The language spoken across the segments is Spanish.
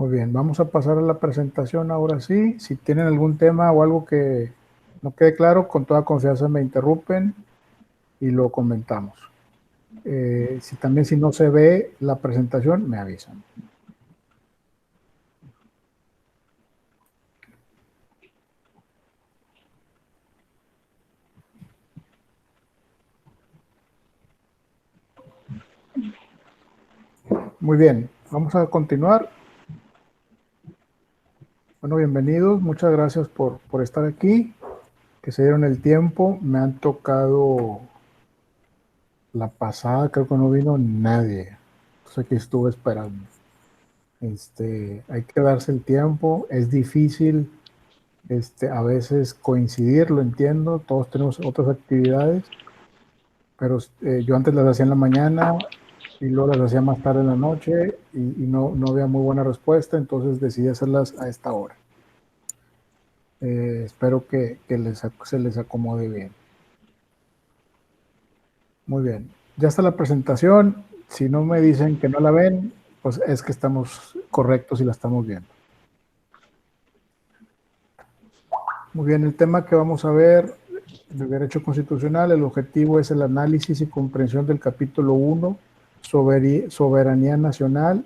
Muy bien, vamos a pasar a la presentación ahora sí. Si tienen algún tema o algo que no quede claro, con toda confianza me interrumpen y lo comentamos. Si no se ve la presentación, me avisan. Muy bien, vamos a continuar. Bueno, bienvenidos, muchas gracias por estar aquí, que se dieron el tiempo. Me han tocado la pasada, creo que no vino nadie. Entonces aquí estuve esperando. Hay que darse el tiempo, es difícil a veces coincidir, lo entiendo, todos tenemos otras actividades, pero yo antes las hacía en la mañana y luego las hacía más tarde en la noche y no había muy buena respuesta, entonces decidí hacerlas a esta hora. Espero que se les acomode bien. Muy bien, ya está la presentación. Si no me dicen que no la ven, pues es que estamos correctos y la estamos viendo. Muy bien, el tema que vamos a ver de Derecho Constitucional, el objetivo es el análisis y comprensión del capítulo 1, soberanía nacional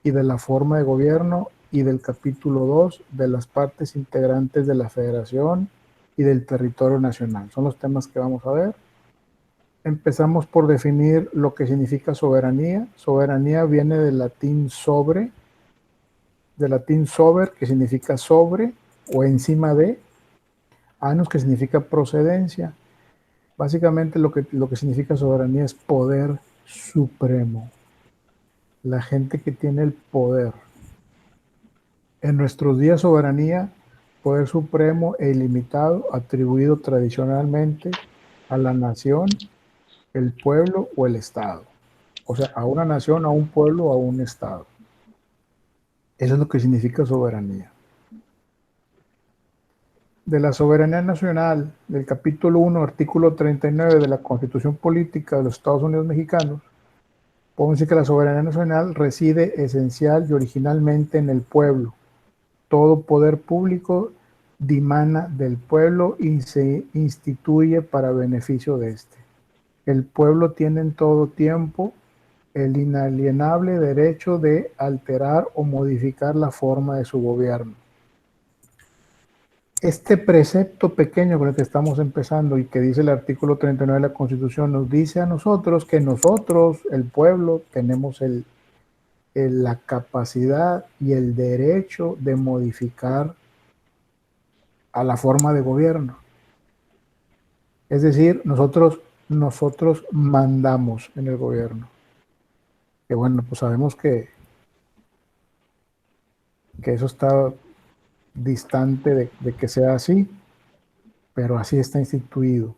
y de la forma de gobierno, y del capítulo 2, de las partes integrantes de la federación y del territorio nacional. Son los temas que vamos a ver. Empezamos por definir lo que significa soberanía. Soberanía viene del latín sober, que significa sobre o encima de, annus, que significa procedencia. Básicamente lo que significa soberanía es poder supremo. La gente que tiene el poder. En nuestros días, soberanía, poder supremo e ilimitado atribuido tradicionalmente a la nación, el pueblo o el Estado. O sea, a una nación, a un pueblo o a un Estado. Eso es lo que significa soberanía. De la soberanía nacional, del capítulo 1, artículo 39 de la Constitución Política de los Estados Unidos Mexicanos, podemos decir que la soberanía nacional reside esencial y originalmente en el pueblo. Todo poder público dimana del pueblo y se instituye para beneficio de éste. El pueblo tiene en todo tiempo el inalienable derecho de alterar o modificar la forma de su gobierno. Este precepto pequeño con el que estamos empezando y que dice el artículo 39 de la Constitución nos dice a nosotros que nosotros, el pueblo, tenemos la capacidad y el derecho de modificar a la forma de gobierno. Es decir, nosotros mandamos en el gobierno. Que bueno, pues sabemos que eso está distante de que sea así, pero así está instituido.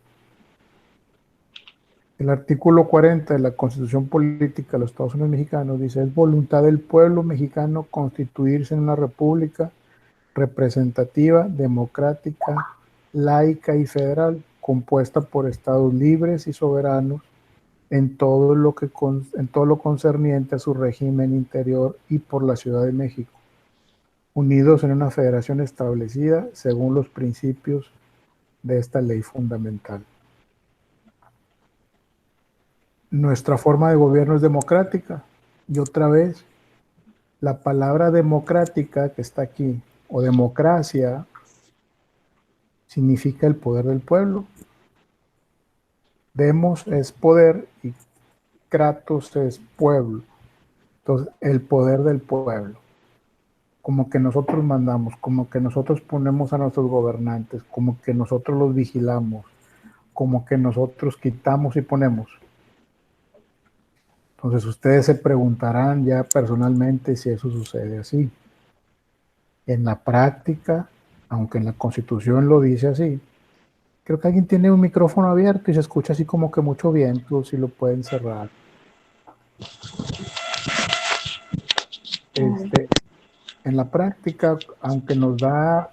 El artículo 40 de la Constitución Política de los Estados Unidos Mexicanos dice: es voluntad del pueblo mexicano constituirse en una república representativa, democrática, laica y federal, compuesta por estados libres y soberanos en todo lo concerniente a su régimen interior y por la Ciudad de México, unidos en una federación establecida según los principios de esta ley fundamental. Nuestra forma de gobierno es democrática, y otra vez, la palabra democrática que está aquí, o democracia, significa el poder del pueblo. Demos es poder y kratos es pueblo. Entonces, el poder del pueblo. Como que nosotros mandamos, como que nosotros ponemos a nuestros gobernantes, como que nosotros los vigilamos, como que nosotros quitamos y ponemos. Entonces ustedes se preguntarán ya personalmente si eso sucede así. En la práctica, aunque en la Constitución lo dice así, creo que alguien tiene un micrófono abierto y se escucha así como que mucho viento, si lo pueden cerrar. En la práctica, aunque nos da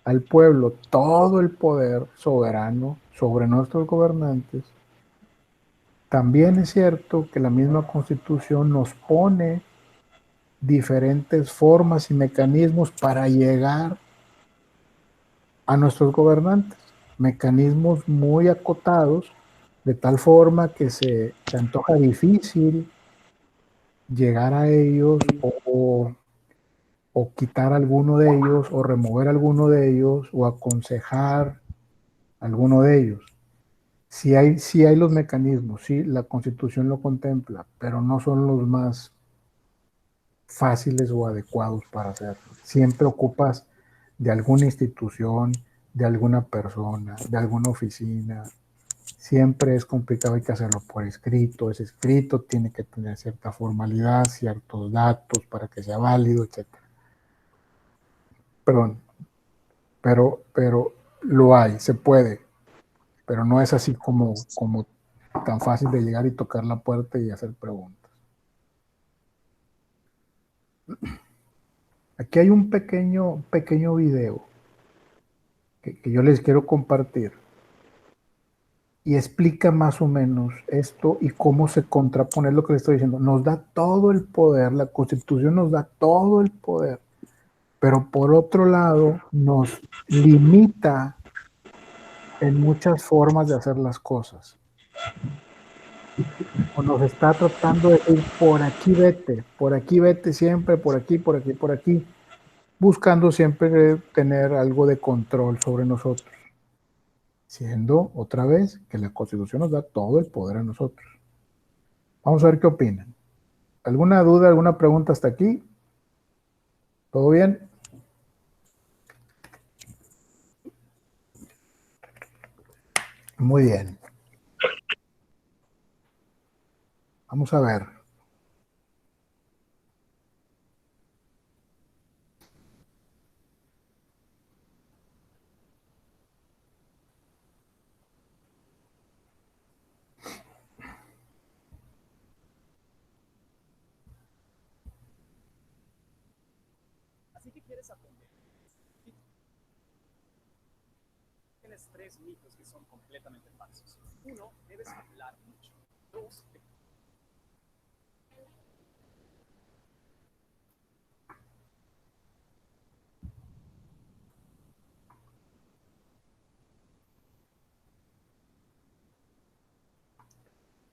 al pueblo todo el poder soberano sobre nuestros gobernantes, también es cierto que la misma Constitución nos pone diferentes formas y mecanismos para llegar a nuestros gobernantes, mecanismos muy acotados, de tal forma que se antoja difícil llegar a ellos o quitar alguno de ellos, o remover alguno de ellos, o aconsejar alguno de ellos. Sí hay los mecanismos, sí, la Constitución lo contempla, pero no son los más fáciles o adecuados para hacerlo. Siempre ocupas de alguna institución, de alguna persona, de alguna oficina. Siempre es complicado, hay que hacerlo por escrito. Ese escrito tiene que tener cierta formalidad, ciertos datos para que sea válido, etc. Perdón, pero lo hay, se puede, pero no es así como tan fácil de llegar y tocar la puerta y hacer preguntas. Aquí hay un pequeño video que yo les quiero compartir y explica más o menos esto y cómo se contrapone lo que les estoy diciendo. Nos da todo el poder, la Constitución nos da todo el poder, pero por otro lado nos limita en muchas formas de hacer las cosas. O nos está tratando de decir, por aquí vete siempre, por aquí, por aquí, por aquí, buscando siempre tener algo de control sobre nosotros, siendo otra vez que la Constitución nos da todo el poder a nosotros. Vamos a ver qué opinan. ¿Alguna duda, alguna pregunta hasta aquí? ¿Todo bien? Muy bien. Vamos a ver. Así que quieres aprender. Tienes 3 mitos que son completamente falsos. 1, debes hablar mucho. 2,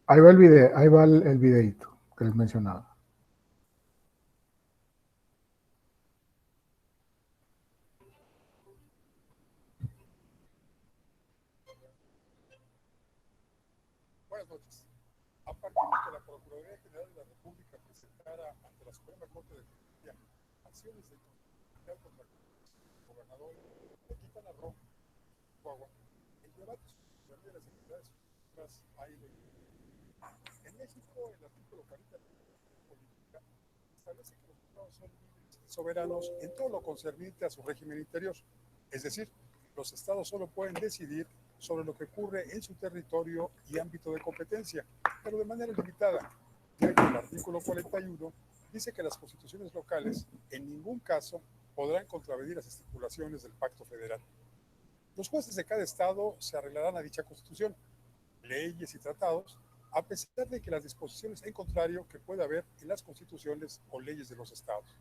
Ahí va el video, ahí va el videito que les mencionaba. Buenas noches. A partir de que la Procuraduría General de la República presentara ante la Suprema Corte de Justicia acciones de constitucionalidad contra el gobernador de Quintana Roo, Chihuahua, el debate sobre las entidades políticas ha ido. En México, el artículo 40 de la política establece que los estados son libres y soberanos en todo lo concerniente a su régimen interior. Es decir, los estados solo pueden decidir sobre lo que ocurre en su territorio y ámbito de competencia, pero de manera limitada, ya que el artículo 41 dice que las constituciones locales en ningún caso podrán contravenir las estipulaciones del Pacto Federal. Los jueces de cada estado se arreglarán a dicha constitución, leyes y tratados, a pesar de que las disposiciones en contrario que pueda haber en las constituciones o leyes de los estados.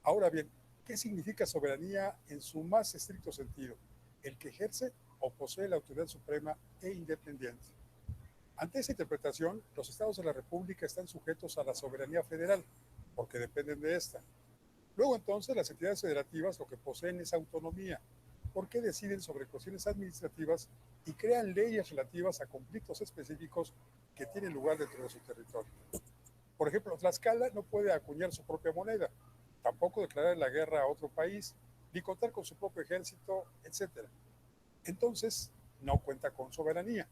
Ahora bien, ¿qué significa soberanía en su más estricto sentido? El que ejerce o posee la autoridad suprema e independiente. Ante esa interpretación, los estados de la República están sujetos a la soberanía federal, porque dependen de esta. Luego entonces las entidades federativas lo que poseen es autonomía, porque deciden sobre cuestiones administrativas y crean leyes relativas a conflictos específicos que tienen lugar dentro de su territorio. Por ejemplo, Tlaxcala no puede acuñar su propia moneda, tampoco declarar la guerra a otro país, ni contar con su propio ejército, etc. Entonces, no cuenta con soberanía.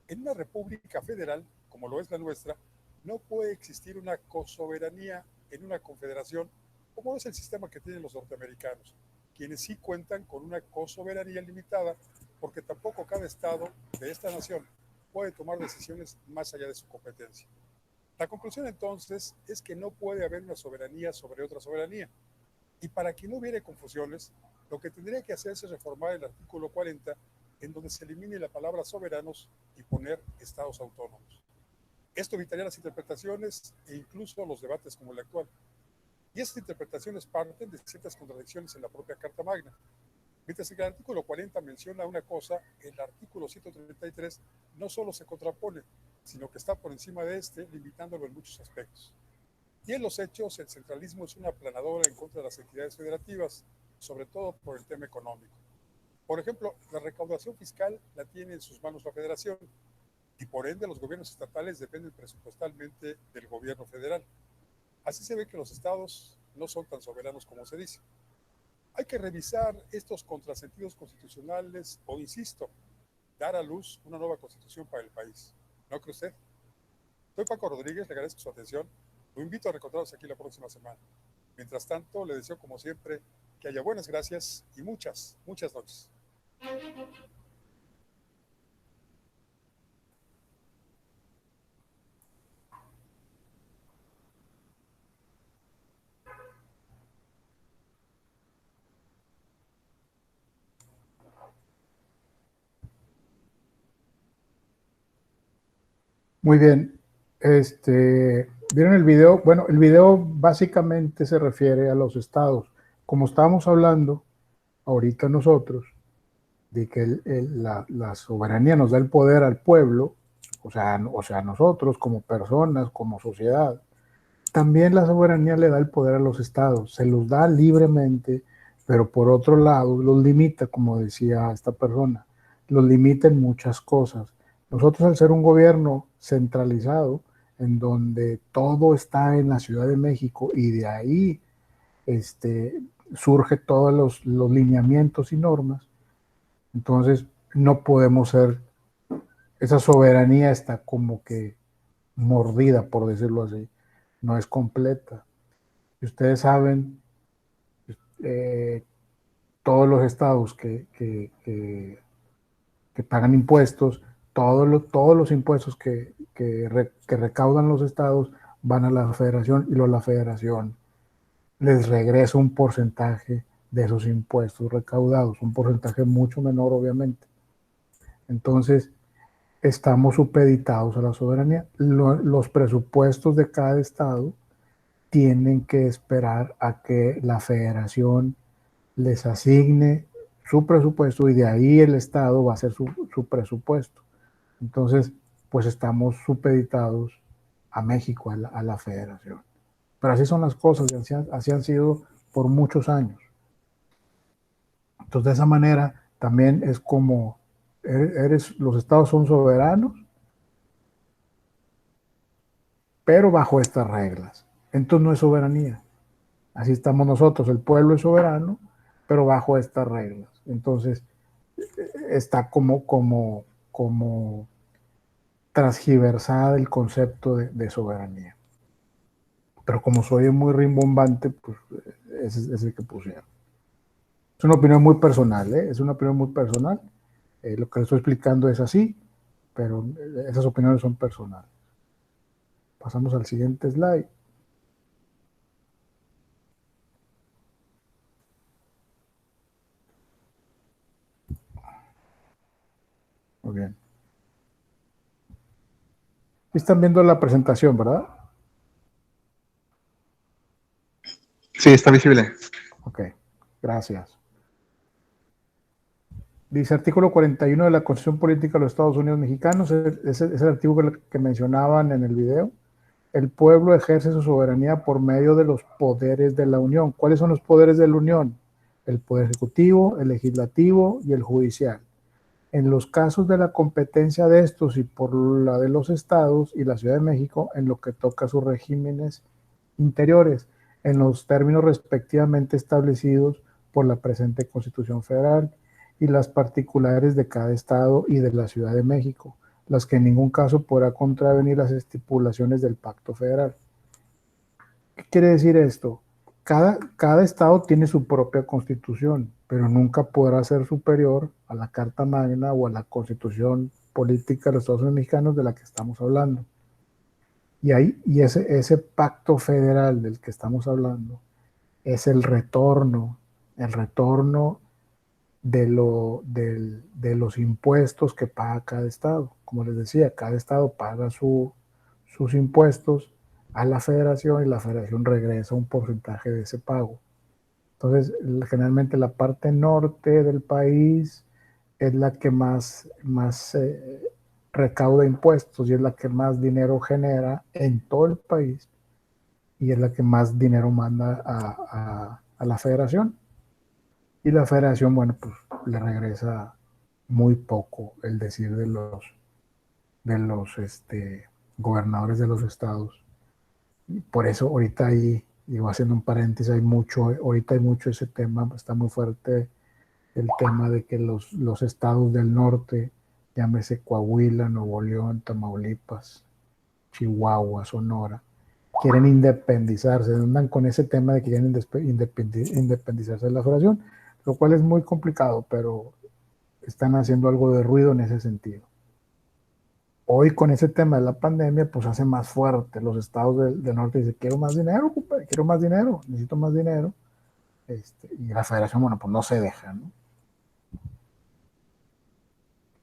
En una república federal, como lo es la nuestra, no puede existir una cosoberanía en una confederación, como es el sistema que tienen los norteamericanos, quienes sí cuentan con una cosoberanía limitada, porque tampoco cada estado de esta nación puede tomar decisiones más allá de su competencia. La conclusión entonces es que no puede haber una soberanía sobre otra soberanía. Y para que no hubiera confusiones, lo que tendría que hacerse es reformar el artículo 40, en donde se elimine la palabra soberanos y poner estados autónomos. Esto evitaría las interpretaciones e incluso los debates como el actual. Y esas interpretaciones parten de ciertas contradicciones en la propia Carta Magna. Mientras que el artículo 40 menciona una cosa, el artículo 133 no solo se contrapone, sino que está por encima de este, limitándolo en muchos aspectos. Y en los hechos, el centralismo es una aplanadora en contra de las entidades federativas, sobre todo por el tema económico. Por ejemplo, la recaudación fiscal la tiene en sus manos la federación y por ende los gobiernos estatales dependen presupuestalmente del gobierno federal. Así se ve que los estados no son tan soberanos como se dice. Hay que revisar estos contrasentidos constitucionales o, insisto, dar a luz una nueva constitución para el país. ¿No cree usted? Soy Paco Rodríguez, le agradezco su atención. Lo invito a reencontrarnos aquí la próxima semana. Mientras tanto, le deseo como siempre que haya buenas gracias y muchas, muchas noches. Muy bien. ¿Vieron el video? Bueno, el video básicamente se refiere a los estados. Como estábamos hablando ahorita nosotros, de que la soberanía nos da el poder al pueblo, o sea, nosotros como personas, como sociedad, también la soberanía le da el poder a los estados, se los da libremente, pero por otro lado los limita, como decía esta persona, los limita en muchas cosas. Nosotros, al ser un gobierno centralizado, en donde todo está en la Ciudad de México y de ahí surge todos los lineamientos y normas, entonces no podemos ser, esa soberanía está como que mordida, por decirlo así, no es completa. Y ustedes saben, eh, todos los estados que pagan impuestos, todos los impuestos que recaudan los estados van a la federación y luego la federación les regresa un porcentaje de esos impuestos recaudados, un porcentaje mucho menor obviamente. Entonces, estamos supeditados a la soberanía. Los presupuestos de cada estado tienen que esperar a que la federación les asigne su presupuesto y de ahí el estado va a hacer su presupuesto. Entonces, pues estamos supeditados a México, a la federación. Pero así son las cosas, así han sido por muchos años. Entonces, de esa manera también es como los estados son soberanos, pero bajo estas reglas. Entonces no es soberanía. Así estamos nosotros, el pueblo es soberano, pero bajo estas reglas. Entonces está como transgiversada el concepto de soberanía. Pero como soy muy rimbombante, pues ese es el que pusieron. Es una opinión muy personal, ¿eh? Es una opinión muy personal. Lo que les estoy explicando es así, pero esas opiniones son personales. Pasamos al siguiente slide. Muy bien. Están viendo la presentación, ¿verdad? Sí, está visible. Ok, gracias. Dice artículo 41 de la Constitución Política de los Estados Unidos Mexicanos, es el artículo que mencionaban en el video. El pueblo ejerce su soberanía por medio de los poderes de la Unión. ¿Cuáles son los poderes de la Unión? El poder ejecutivo, el legislativo y el judicial. En los casos de la competencia de estos y por la de los estados y la Ciudad de México, en lo que toca a sus regímenes interiores, en los términos respectivamente establecidos por la presente Constitución Federal y las particulares de cada estado y de la Ciudad de México, las que en ningún caso podrá contravenir las estipulaciones del Pacto Federal. ¿Qué quiere decir esto? Cada estado tiene su propia constitución, pero nunca podrá ser superior a la Carta Magna o a la Constitución Política de los Estados Unidos Mexicanos de la que estamos hablando. Y ese pacto federal del que estamos hablando es el retorno de los impuestos que paga cada estado. Como les decía, cada estado paga sus impuestos a la federación y la federación regresa un porcentaje de ese pago. Entonces, generalmente la parte norte del país es la que más recauda impuestos y es la que más dinero genera en todo el país y es la que más dinero manda a la federación. Y la federación, bueno, pues le regresa muy poco el decir de los gobernadores de los estados. Y por eso ahorita ahí, digo, haciendo un paréntesis, ahorita hay mucho ese tema, está muy fuerte el tema de que los estados del norte, llámese Coahuila, Nuevo León, Tamaulipas, Chihuahua, Sonora, quieren independizarse, andan con ese tema de que quieren independizarse de la federación, lo cual es muy complicado, pero están haciendo algo de ruido en ese sentido. Hoy con ese tema de la pandemia, pues hace más fuerte. Los estados del norte dicen, quiero más dinero, compadre, quiero más dinero, necesito más dinero. Y la federación, bueno, pues no se deja, ¿no?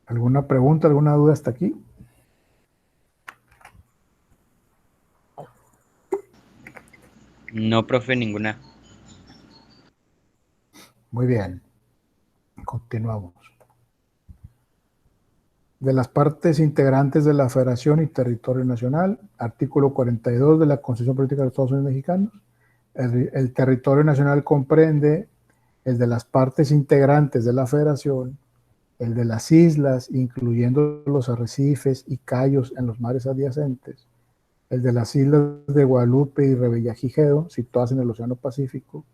¿Alguna pregunta, alguna duda hasta aquí? No, profe, ninguna. Muy bien. Continuamos. De las partes integrantes de la Federación y Territorio Nacional, artículo 42 de la Constitución Política de los Estados Unidos Mexicanos. El territorio nacional comprende el de las partes integrantes de la Federación, el de las islas, incluyendo los arrecifes y cayos en los mares adyacentes, el de las islas de Guadalupe y Revillagigedo, situadas en el Océano Pacífico,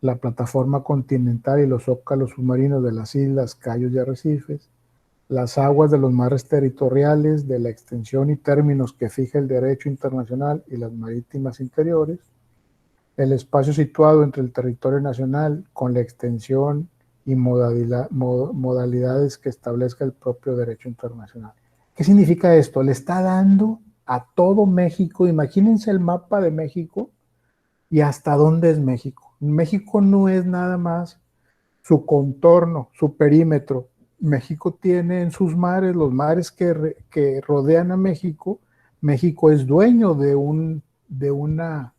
la plataforma continental y los zócalos submarinos de las islas, cayos y arrecifes, las aguas de los mares territoriales de la extensión y términos que fija el derecho internacional y las marítimas interiores, el espacio situado entre el territorio nacional con la extensión y modalidades que establezca el propio derecho internacional. ¿Qué significa esto? Le está dando a todo México, imagínense el mapa de México y hasta dónde es México. México no es nada más su contorno, su perímetro. México tiene en sus mares, los mares que rodean a México, México es dueño de una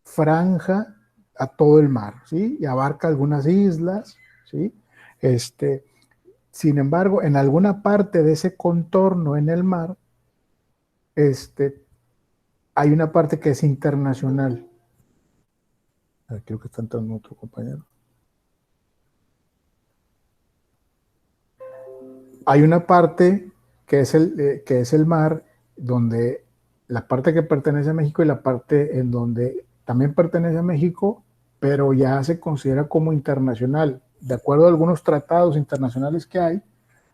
franja a todo el mar, ¿sí? Y abarca algunas islas, ¿sí? Sin embargo, en alguna parte de ese contorno en el mar, hay una parte que es internacional. Creo que está entrando otro compañero. Hay una parte que es el mar, donde la parte que pertenece a México y la parte en donde también pertenece a México, pero ya se considera como internacional. De acuerdo a algunos tratados internacionales que hay,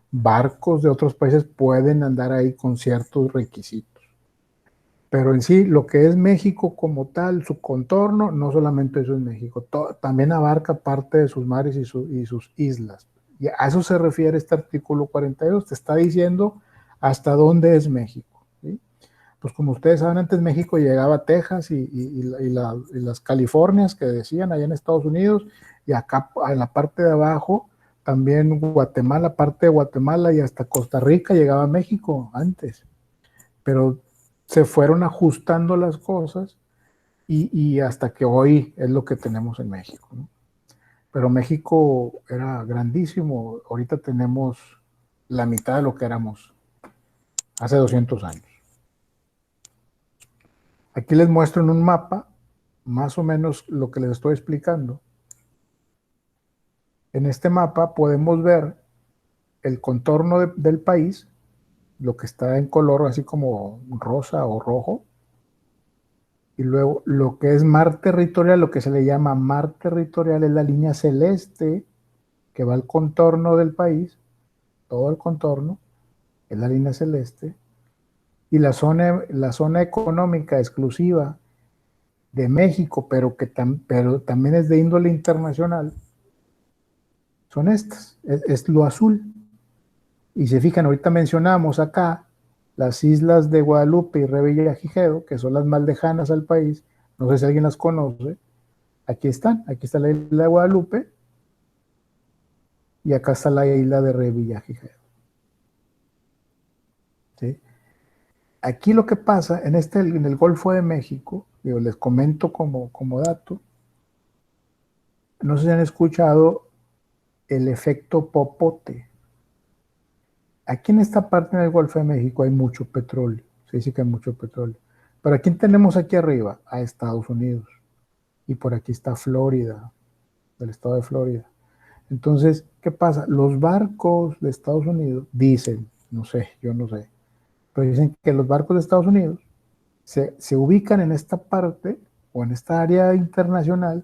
barcos de otros países pueden andar ahí con ciertos requisitos. Pero en sí, lo que es México como tal, su contorno, no solamente eso es México, también abarca parte de sus mares y sus islas. Y a eso se refiere este artículo 42, te está diciendo hasta dónde es México, ¿sí? Pues como ustedes saben, antes México llegaba a Texas y las Californias que decían allá en Estados Unidos, y acá en la parte de abajo también Guatemala, parte de Guatemala y hasta Costa Rica llegaba a México antes. Pero se fueron ajustando las cosas y hasta que hoy es lo que tenemos en México, ¿no? Pero México era grandísimo, ahorita tenemos la mitad de lo que éramos hace 200 años. Aquí les muestro en un mapa más o menos lo que les estoy explicando. En este mapa podemos ver el contorno del país, lo que está en color así como rosa o rojo, y luego lo que es mar territorial, lo que se le llama mar territorial es la línea celeste que va al contorno del país, todo el contorno es la línea celeste, y la zona económica exclusiva de México, pero también es de índole internacional, son estas, es lo azul. Y se fijan, ahorita mencionamos acá las islas de Guadalupe y Revillagigedo, que son las más lejanas al país, no sé si alguien las conoce. Aquí está la isla de Guadalupe y acá está la isla de Revillagigedo, ¿sí? Aquí lo que pasa, en el Golfo de México, digo, les comento como dato, no sé si han escuchado el efecto popote. Aquí en esta parte del Golfo de México hay mucho petróleo, se dice que hay mucho petróleo. Pero ¿a quién tenemos aquí arriba? A Estados Unidos. Y por aquí está Florida, del estado de Florida. Entonces, ¿qué pasa? Los barcos de Estados Unidos dicen, no sé, yo no sé, pero dicen que los barcos de Estados Unidos se ubican en esta parte o en esta área internacional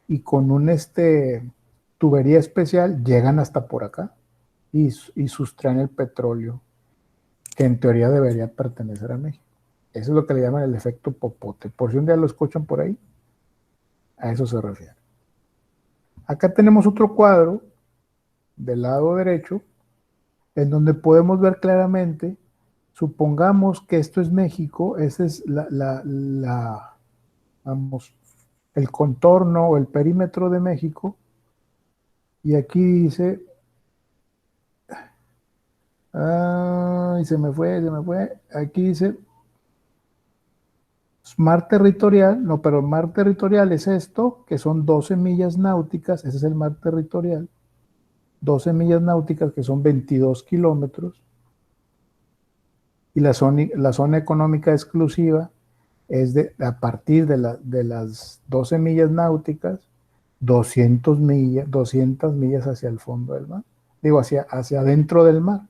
y con un tubería especial llegan hasta por acá y sustraen el petróleo que en teoría debería pertenecer a México. Eso es lo que le llaman el efecto popote. Por si un día lo escuchan por ahí, a eso se refiere. Acá tenemos otro cuadro del lado derecho en donde podemos ver claramente, supongamos que esto es México, ese es vamos, el contorno o el perímetro de México, y aquí dice, ay, se me fue, aquí dice mar territorial, no, pero mar territorial es esto, que son 12 millas náuticas, ese es el mar territorial, 12 millas náuticas que son 22 kilómetros, y la zona económica exclusiva es a partir de las 12 millas náuticas, 200 millas hacia el fondo del mar, digo, hacia adentro del mar,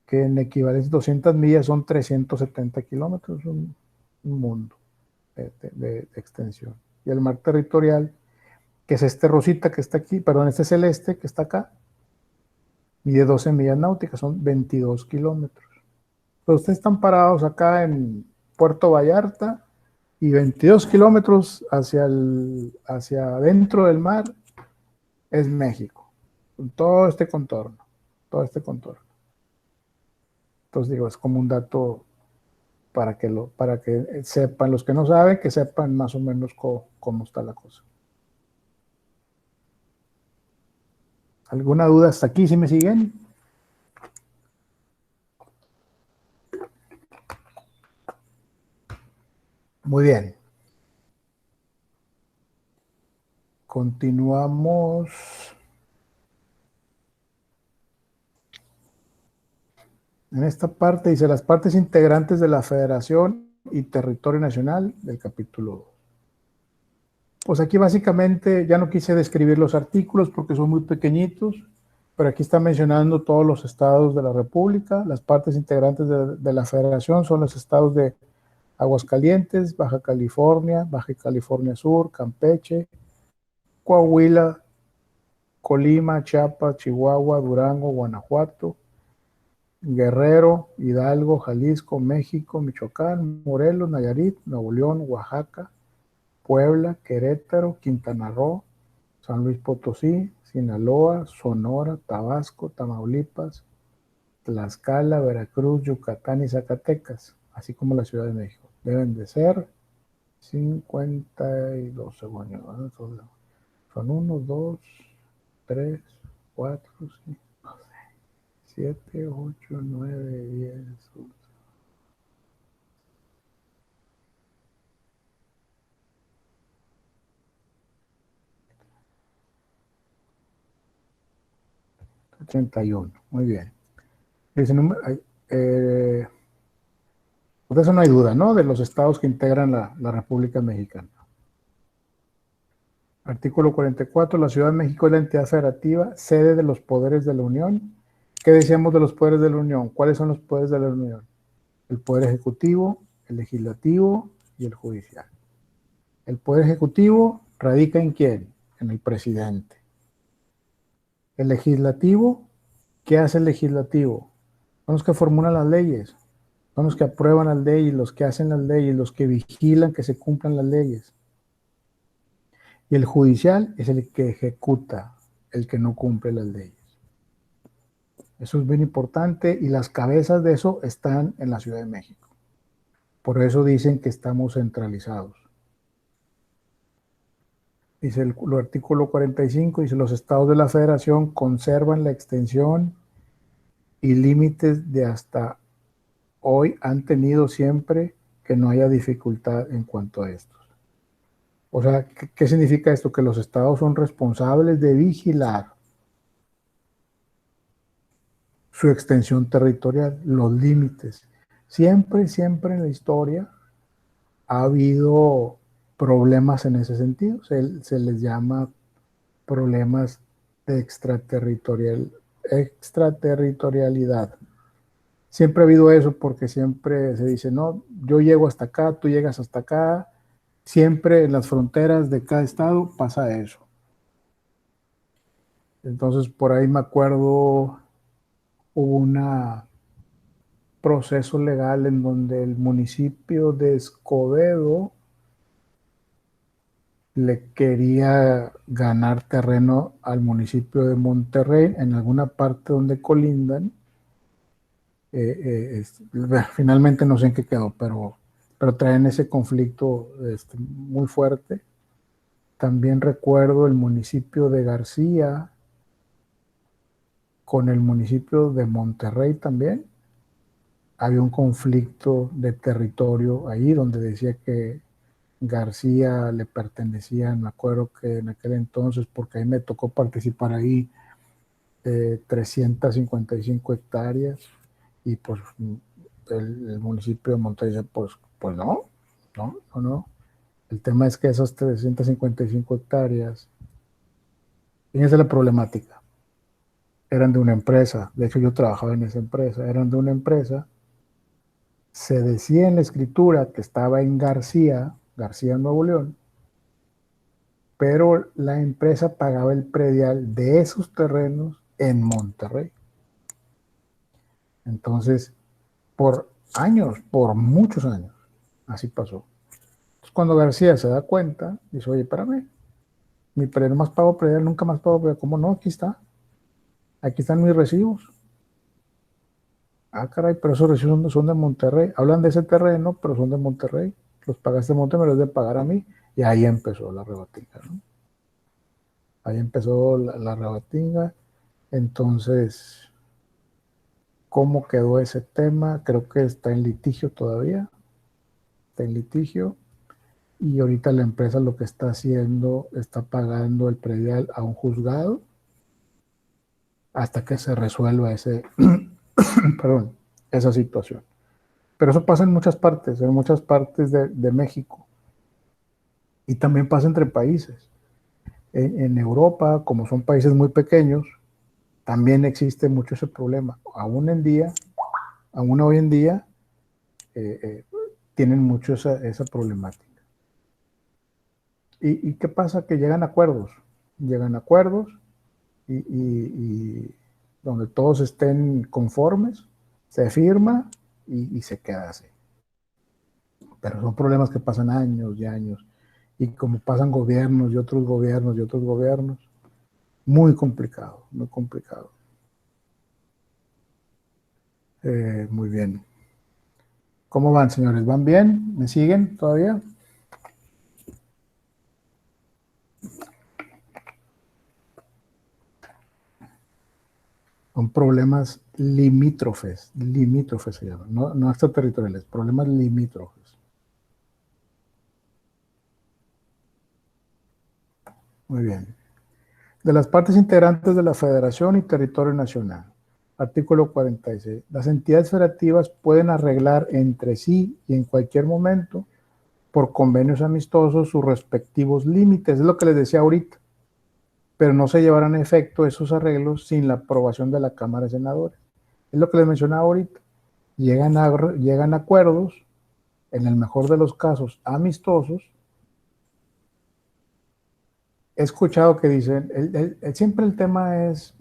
que en equivalencia 200 millas son 370 kilómetros, un mundo de extensión. Y el mar territorial, que es este rosita que está aquí, perdón, este celeste que está acá, mide 12 millas náuticas, son 22 kilómetros. Pero ustedes están parados acá en Puerto Vallarta y 22 kilómetros hacia adentro del mar es México, con todo este contorno, Entonces digo, es como un dato para que sepan, los que no saben, que sepan más o menos cómo está la cosa. ¿Alguna duda hasta aquí? ¿Sí me siguen? Muy bien. Continuamos. En esta parte dice las partes integrantes de la Federación y Territorio Nacional del capítulo 2. Pues aquí básicamente ya no quise describir los artículos porque son muy pequeñitos, pero aquí está mencionando todos los estados de la República. Las partes integrantes de la Federación son los estados de Aguascalientes, Baja California Sur, Campeche, Coahuila, Colima, Chiapas, Chihuahua, Durango, Guanajuato, Guerrero, Hidalgo, Jalisco, México, Michoacán, Morelos, Nayarit, Nuevo León, Oaxaca, Puebla, Querétaro, Quintana Roo, San Luis Potosí, Sinaloa, Sonora, Tabasco, Tamaulipas, Tlaxcala, Veracruz, Yucatán y Zacatecas, así como la Ciudad de México. Deben de ser 52 segundos. Son 1, 2, 3, 4, 5, 7, 8, 9, 10, 11. $31, muy bien. Ese número, por eso no hay duda, ¿no? De los estados que integran la República Mexicana. Artículo 44, la Ciudad de México es la entidad federativa, sede de los poderes de la Unión. ¿Qué decíamos de los poderes de la Unión? ¿Cuáles son los poderes de la Unión? El poder ejecutivo, el legislativo y el judicial. El poder ejecutivo radica ¿en quién? En el presidente. El legislativo, ¿qué hace el legislativo? Son los que formulan las leyes, son los que aprueban las leyes, los que hacen las leyes, los que vigilan que se cumplan las leyes. Y el judicial es el que ejecuta, el que no cumple las leyes. Eso es bien importante y las cabezas de eso están en la Ciudad de México. Por eso dicen que estamos centralizados. Dice el artículo 45, dice los estados de la federación conservan la extensión y límites de hasta hoy han tenido siempre que no haya dificultad en cuanto a estos. O sea, ¿qué significa esto? Que los estados son responsables de vigilar su extensión territorial, los límites. Siempre, siempre en la historia ha habido problemas en ese sentido. Se les llama problemas de extraterritorialidad. Siempre ha habido eso porque siempre se dice, no, yo llego hasta acá, tú llegas hasta acá. Siempre en las fronteras de cada estado pasa eso. Entonces, por ahí me acuerdo, hubo un proceso legal en donde el municipio de Escobedo le quería ganar terreno al municipio de Monterrey en alguna parte donde colindan. Finalmente no sé en qué quedó, pero traen ese conflicto muy fuerte. También recuerdo el municipio de García con el municipio de Monterrey también. Había un conflicto de territorio ahí donde decía que García le pertenecía, me acuerdo que en aquel entonces, porque ahí me tocó participar ahí, 355 hectáreas, y pues el municipio de Monterrey dice, pues no. El tema es que esas 355 hectáreas, fíjense la problemática, eran de una empresa. De hecho, yo trabajaba en esa empresa. Eran de una empresa. Se decía en la escritura que estaba en García, Nuevo León, pero la empresa pagaba el predial de esos terrenos en Monterrey. Entonces, por años, por muchos años, así pasó. Entonces, cuando García se da cuenta, dice, oye, espérame, mi predial más pago predial, nunca más pago predial. ¿Cómo no? Aquí están mis recibos. Ah, caray, pero esos recibos son de Monterrey. Hablan de ese terreno, pero son de Monterrey. Los pagaste en Monterrey, me los de pagar a mí. Y ahí empezó la rebatinga, ¿no? Ahí empezó la rebatinga. Entonces, ¿cómo quedó ese tema? Creo que está en litigio todavía. Está en litigio. Y ahorita la empresa lo que está haciendo, está pagando el predial a un juzgado hasta que se resuelva perdón, esa situación. Pero eso pasa en muchas partes de México. Y también pasa entre países. En Europa, como son países muy pequeños, también existe mucho ese problema. Aún hoy en día, tienen mucho esa problemática. ¿Y qué pasa? Que llegan acuerdos y donde todos estén conformes, se firma y se queda así. Pero son problemas que pasan años y años. Y como pasan gobiernos y otros gobiernos, muy complicado, muy complicado. Muy bien. ¿Cómo van, señores? ¿Van bien? ¿Me siguen todavía? Son problemas limítrofes se llaman, no extraterritoriales, problemas limítrofes. Muy bien. De las partes integrantes de la Federación y Territorio Nacional. Artículo 46. Las entidades federativas pueden arreglar entre sí y en cualquier momento, por convenios amistosos, sus respectivos límites. Es lo que les decía ahorita. Pero no se llevarán a efecto esos arreglos sin la aprobación de la Cámara de Senadores. Es lo que les mencionaba ahorita. Llegan a acuerdos, en el mejor de los casos, amistosos. He escuchado que dicen, siempre el tema es,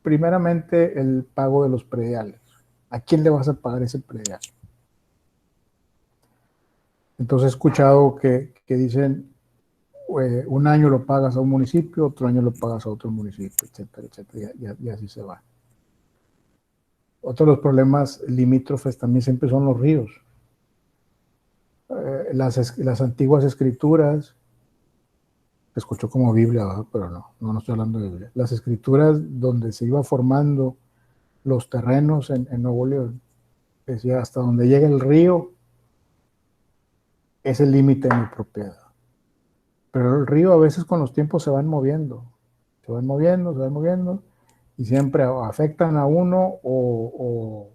primeramente, el pago de los prediales. ¿A quién le vas a pagar ese predial? Entonces he escuchado que dicen, un año lo pagas a un municipio, otro año lo pagas a otro municipio, etcétera, etcétera, y así se va. Otro de los problemas limítrofes también siempre son los ríos. Las antiguas escrituras, escucho como Biblia, ¿verdad? Pero no estoy hablando de Biblia. Las escrituras donde se iba formando los terrenos en Nuevo León, decía, hasta donde llega el río es el límite de mi propiedad. Pero el río a veces con los tiempos se van moviendo, se van moviendo, se van moviendo, y siempre afectan a uno o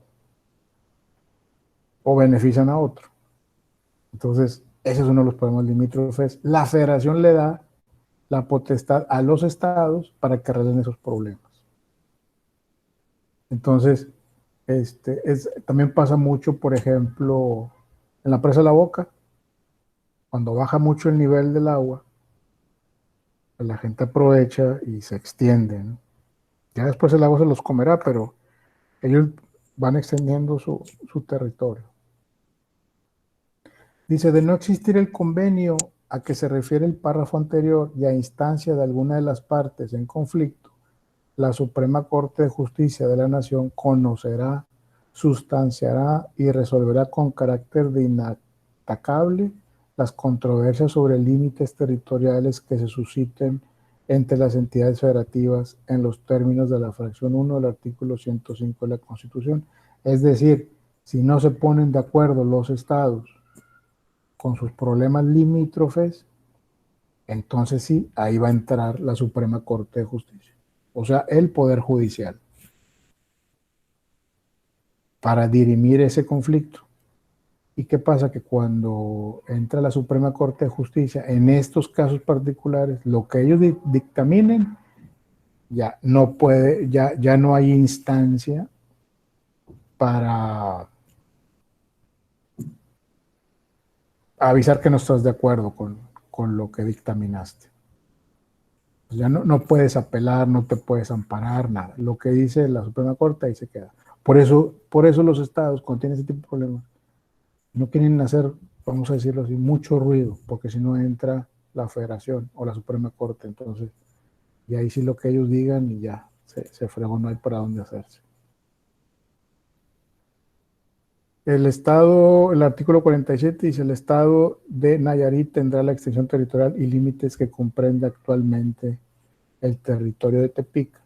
benefician a otro. Entonces, ese es uno de los problemas limítrofes. La federación le da la potestad a los estados para que arreglen esos problemas. Entonces, también pasa mucho, por ejemplo, en la presa de la Boca, cuando baja mucho el nivel del agua, pues la gente aprovecha y se extiende, ¿no? Ya después el agua se los comerá, pero ellos van extendiendo su territorio. Dice, de no existir el convenio a que se refiere el párrafo anterior y a instancia de alguna de las partes en conflicto, la Suprema Corte de Justicia de la Nación conocerá, sustanciará y resolverá con carácter de inatacable las controversias sobre límites territoriales que se susciten entre las entidades federativas en los términos de la fracción 1 del artículo 105 de la Constitución. Es decir, si no se ponen de acuerdo los estados con sus problemas limítrofes, entonces sí, ahí va a entrar la Suprema Corte de Justicia. O sea, el Poder Judicial, para dirimir ese conflicto. ¿Y qué pasa? Que cuando entra la Suprema Corte de Justicia, en estos casos particulares, lo que ellos dictaminen, ya no puede, ya no hay instancia para avisar que no estás de acuerdo con lo que dictaminaste. Pues ya no puedes apelar, no te puedes amparar, nada. Lo que dice la Suprema Corte ahí se queda. Por eso los estados, cuando tienen ese tipo de problemas, no quieren hacer, vamos a decirlo así, mucho ruido, porque si no entra la Federación o la Suprema Corte, entonces, y ahí sí lo que ellos digan y ya, se fregó, no hay para dónde hacerse. El Estado, el artículo 47 dice, el Estado de Nayarit tendrá la extensión territorial y límites que comprende actualmente el territorio de Tepic.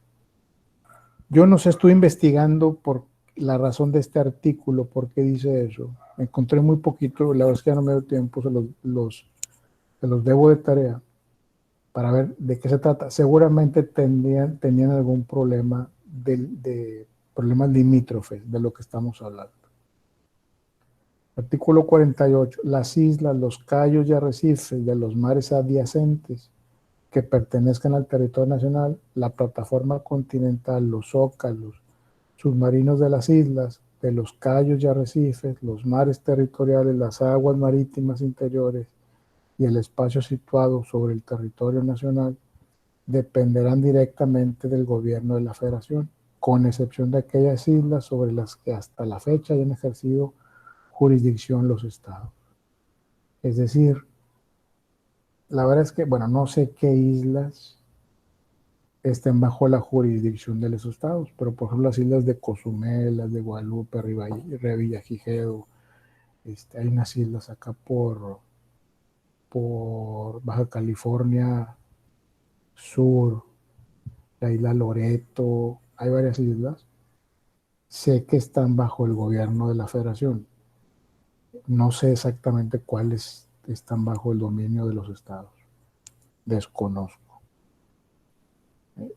Yo no sé, estuve investigando por la razón de este artículo, por qué dice eso. Encontré muy poquito, la verdad es que ya no me dio tiempo, se los debo de tarea para ver de qué se trata. Seguramente tenían algún problema de problemas limítrofes de lo que estamos hablando. Artículo 48. Las islas, los cayos y arrecifes de los mares adyacentes que pertenezcan al territorio nacional, la plataforma continental, los zócalos submarinos de las islas, de los cayos y arrecifes, los mares territoriales, las aguas marítimas interiores y el espacio situado sobre el territorio nacional dependerán directamente del gobierno de la Federación, con excepción de aquellas islas sobre las que hasta la fecha hayan ejercido jurisdicción los estados. Es decir, la verdad es que, bueno, no sé qué islas estén bajo la jurisdicción de los estados, pero por ejemplo las islas de Cozumel, las de Guadalupe, Revillagigedo, hay unas islas acá por Baja California Sur, la isla Loreto, hay varias islas, sé que están bajo el gobierno de la Federación, no sé exactamente cuáles están bajo el dominio de los estados, desconozco.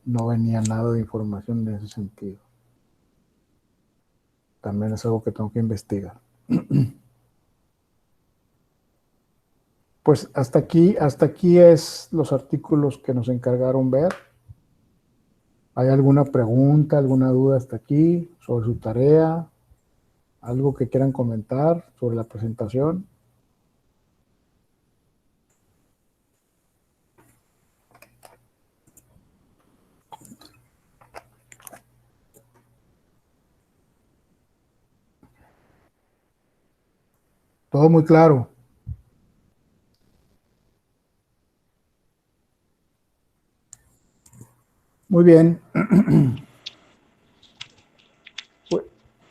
No venía nada de información en ese sentido. También es algo que tengo que investigar. Pues hasta aquí es los artículos que nos encargaron ver. ¿Hay alguna pregunta, alguna duda hasta aquí sobre su tarea? ¿Algo que quieran comentar sobre la presentación? Todo muy claro. Muy bien.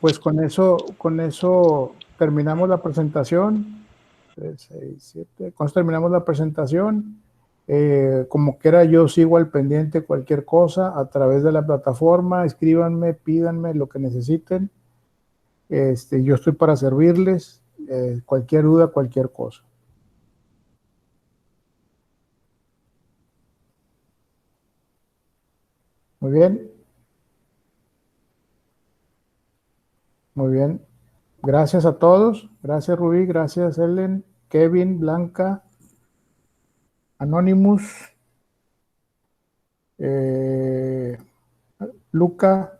Pues con eso terminamos la presentación. 3, 6, 7. Con eso terminamos la presentación. Como quiera, yo sigo al pendiente cualquier cosa a través de la plataforma. Escríbanme, pídanme lo que necesiten. Yo estoy para servirles, cualquier duda, cualquier cosa. Muy bien. Muy bien. Gracias a todos. Gracias, Rubí. Gracias, Ellen, Kevin, Blanca, Anonymous, Luca.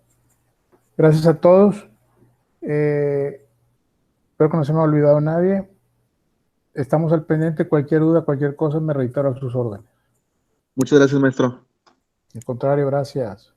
Gracias a todos. Espero que no se me ha olvidado nadie. Estamos al pendiente. Cualquier duda, cualquier cosa, me reitero a sus órdenes. Muchas gracias, maestro. Al contrario, gracias.